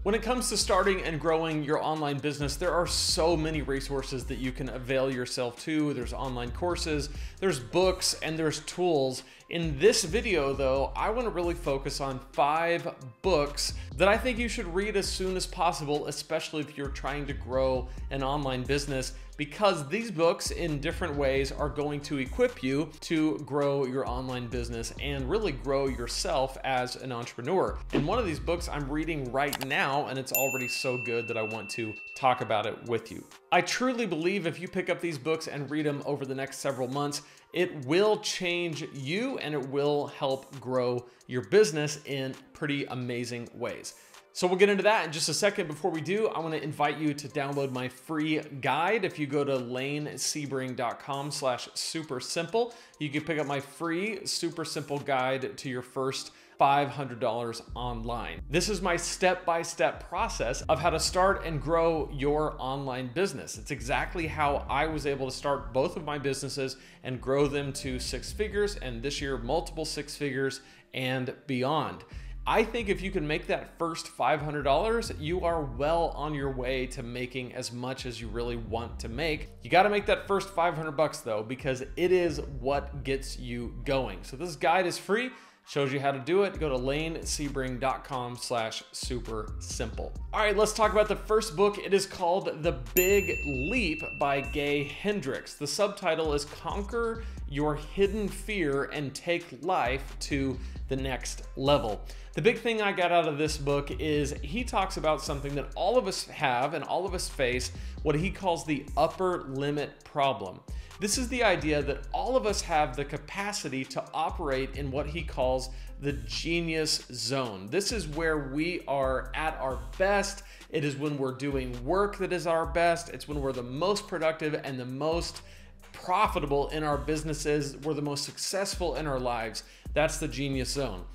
When it comes to starting and growing your online business, there are so many resources that you can avail yourself to. There's online courses, there's books, and there's tools. In this video though, I want to really focus on 5 books that I think you should read as soon as possible, especially if you're trying to grow an online business, because these books in different ways are going to equip you to grow your online business and really grow yourself as an entrepreneur. And one of these books I'm reading right now, and it's already so good that I want to talk about it with you. I truly believe if you pick up these books and read them over the next several months, it will change you and it will help grow your business in pretty amazing ways. So we'll get into that in just a second. Before we do, I want to invite you to download my free guide. If you go to lanesebring.com/super simple, you can pick up my free super simple guide to your first $500 online. This is my step-by-step process of how to start and grow your online business. It's exactly how I was able to start both of my businesses and grow them to 6 figures, and this year multiple 6 figures and beyond. I think if you can make that first $500, you are well on your way to making as much as you really want to make. You got to make that first 500 bucks though, because it is what gets you going. So this guide is free, shows you how to do it. Go to lanesebring.com/super simple. All right, let's talk about the first book. It is called The Big Leap by Gay Hendricks. The subtitle is Conquer Your Hidden Fear and Take Life to the Next Level. The big thing I got out of this book is he talks about something that all of us have and all of us face, what he calls the upper limit problem. This is the idea that all of us have the capacity to operate in what he calls the genius zone. This is where we are at our best. It is when we're doing work that is our best. It's when we're the most productive and the most profitable in our businesses. We're the most successful in our lives. That's the genius zone.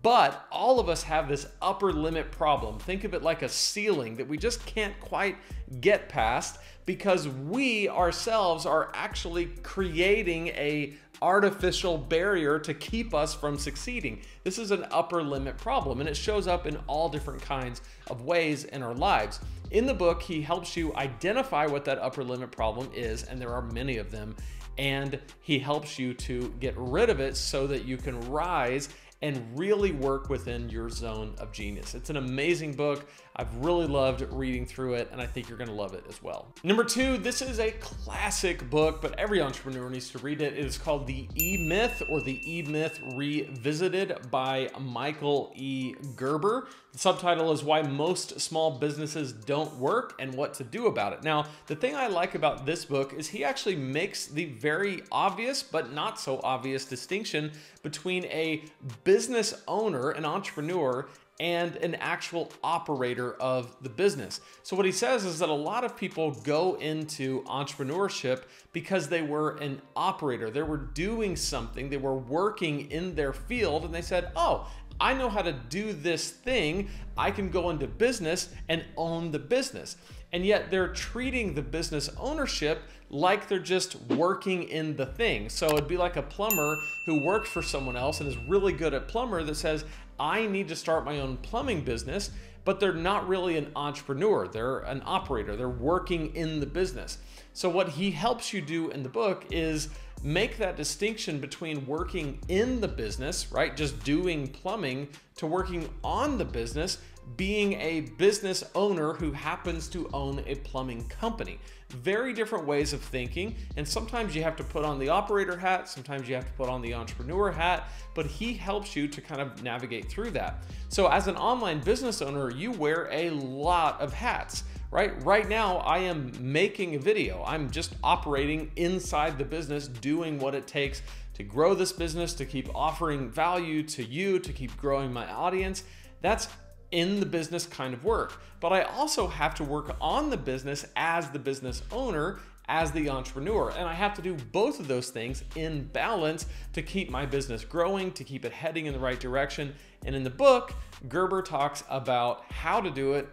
But all of us have this upper limit problem. Think of it like a ceiling that we just can't quite get past because we ourselves are actually creating a artificial barrier to keep us from succeeding. This is an upper limit problem, and it shows up in all different kinds of ways in our lives. In the book, he helps you identify what that upper limit problem is, and there are many of them, and he helps you to get rid of it so that you can rise and really work within your zone of genius. It's an amazing book. I've really loved reading through it, and I think you're gonna love it as well. Number 2, this is a classic book, but every entrepreneur needs to read it. It is called The EMyth, or The EMyth Revisited by Michael E. Gerber. The subtitle is Why Most Small Businesses Don't Work and What to Do About It. Now, the thing I like about this book is he actually makes the very obvious, but not so obvious distinction between a business owner, an entrepreneur, and an actual operator of the business. So what he says is that a lot of people go into entrepreneurship because they were an operator. They were doing something, they were working in their field, and they said, oh, I know how to do this thing. I can go into business and own the business. And yet they're treating the business ownership like they're just working in the thing. So it'd be like a plumber who works for someone else and is really good at plumber that says, I need to start my own plumbing business, but they're not really an entrepreneur. They're an operator. They're working in the business. So what he helps you do in the book is make that distinction between working in the business, right? Just doing plumbing, to working on the business, being a business owner who happens to own a plumbing company. Very different ways of thinking, and sometimes you have to put on the operator hat, sometimes you have to put on the entrepreneur hat, but he helps you to kind of navigate through that. So as an online business owner, you wear a lot of hats. Right now, I am making a video. I'm just operating inside the business, doing what it takes to grow this business, to keep offering value to you, to keep growing my audience. That's in the business kind of work. But I also have to work on the business as the business owner, as the entrepreneur. And I have to do both of those things in balance to keep my business growing, to keep it heading in the right direction. And in the book, Gerber talks about how to do it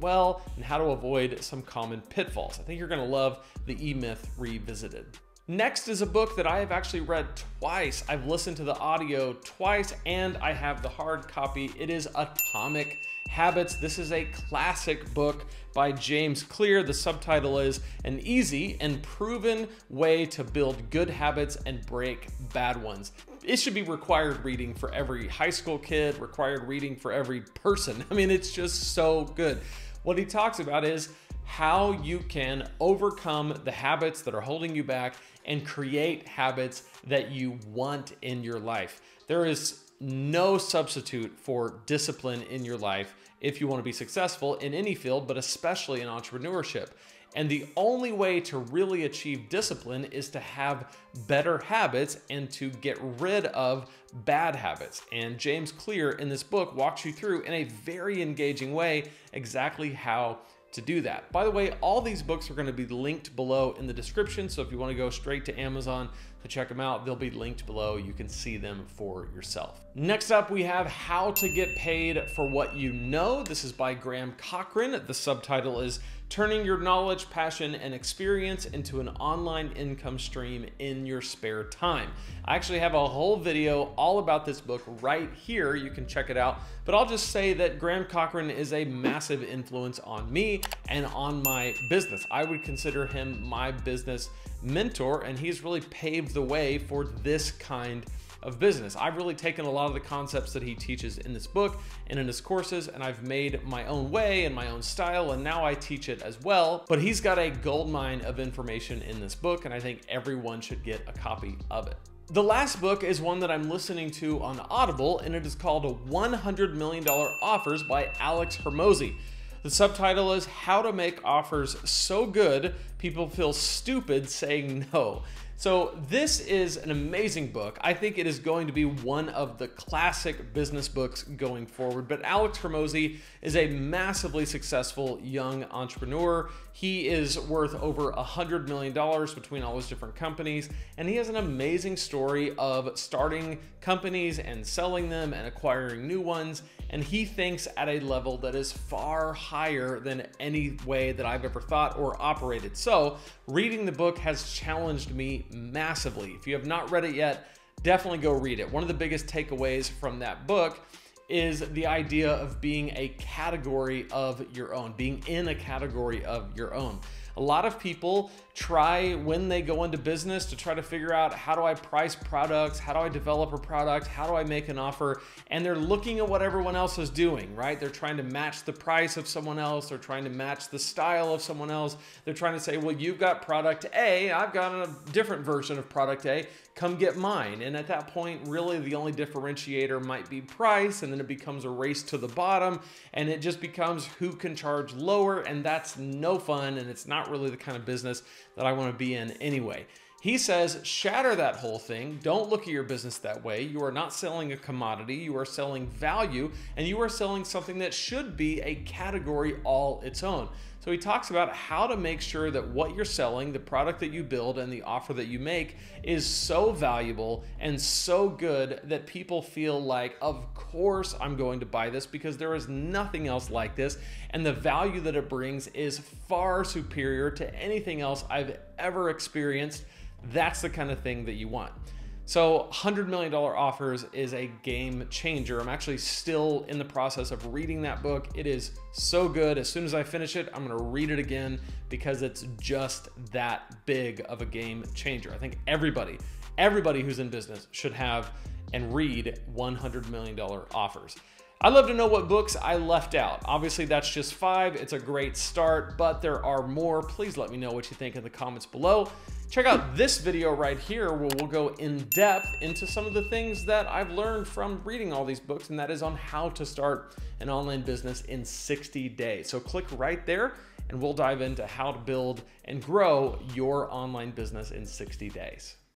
well, and how to avoid some common pitfalls. I think you're gonna love The EMyth Revisited. Next is a book that I have actually read twice. I've listened to the audio twice and I have the hard copy. It is Atomic Habits. This is a classic book by James Clear. The subtitle is An Easy and Proven Way to Build Good Habits and Break Bad Ones. It should be required reading for every high school kid, required reading for every person. I mean, it's just so good. What he talks about is how you can overcome the habits that are holding you back and create habits that you want in your life. There is no substitute for discipline in your life if you want to be successful in any field, but especially in entrepreneurship. And the only way to really achieve discipline is to have better habits and to get rid of bad habits. And James Clear in this book walks you through in a very engaging way exactly how to do that. By the way, all these books are going to be linked below in the description. So if you want to go straight to Amazon to check them out, they'll be linked below. You can see them for yourself. Next up, we have How to Get Paid for What You Know. This is by Graham Cochran. The subtitle is Turning Your Knowledge, Passion, and Experience into an Online Income Stream in Your Spare Time. I actually have a whole video all about this book right here. You can check it out. But I'll just say that Graham Cochran is a massive influence on me and on my business. I would consider him my business mentor, and he's really paved the way for this kind of business. I've really taken a lot of the concepts that he teaches in this book and in his courses, and I've made my own way and my own style, and now I teach it as well. But he's got a goldmine of information in this book, and I think everyone should get a copy of it. The last book is one that I'm listening to on Audible, and it is called $100 Million Offers by Alex Hormozi. The subtitle is How to Make Offers So Good People Feel Stupid Saying No. So this is an amazing book. I think it is going to be one of the classic business books going forward. But Alex Hormozi is a massively successful young entrepreneur. He is worth over $100 million between all his different companies. And he has an amazing story of starting companies and selling them and acquiring new ones. And he thinks at a level that is far higher than any way that I've ever thought or operated. So reading the book has challenged me massively. If you have not read it yet, definitely go read it. One of the biggest takeaways from that book is the idea of being a category of your own, being in a category of your own. A lot of people try when they go into business to try to figure out, how do I price products? How do I develop a product? How do I make an offer? And they're looking at what everyone else is doing, right? They're trying to match the price of someone else. They're trying to match the style of someone else. They're trying to say, well, you've got product A, I've got a different version of product A, come get mine. And at that point, really the only differentiator might be price, and then it becomes a race to the bottom, and it just becomes who can charge lower, and that's no fun, and it's not really the kind of business that I want to be in anyway. He says, shatter that whole thing. Don't look at your business that way. You are not selling a commodity. You are selling value, and you are selling something that should be a category all its own. So he talks about how to make sure that what you're selling, the product that you build and the offer that you make, is so valuable and so good that people feel like, of course I'm going to buy this because there is nothing else like this. And the value that it brings is far superior to anything else I've ever experienced. That's the kind of thing that you want. So $100 Million Offers is a game changer. I'm actually still in the process of reading that book. It is so good. As soon as I finish it, I'm going to read it again because it's just that big of a game changer. I think everybody who's in business should have and read $100 Million Offers. I'd love to know what books I left out. Obviously, that's just 5. It's a great start, but there are more. Please let me know what you think in the comments below. Check out this video right here where we'll go in depth into some of the things that I've learned from reading all these books, and that is on how to start an online business in 60 days. So click right there and we'll dive into how to build and grow your online business in 60 days.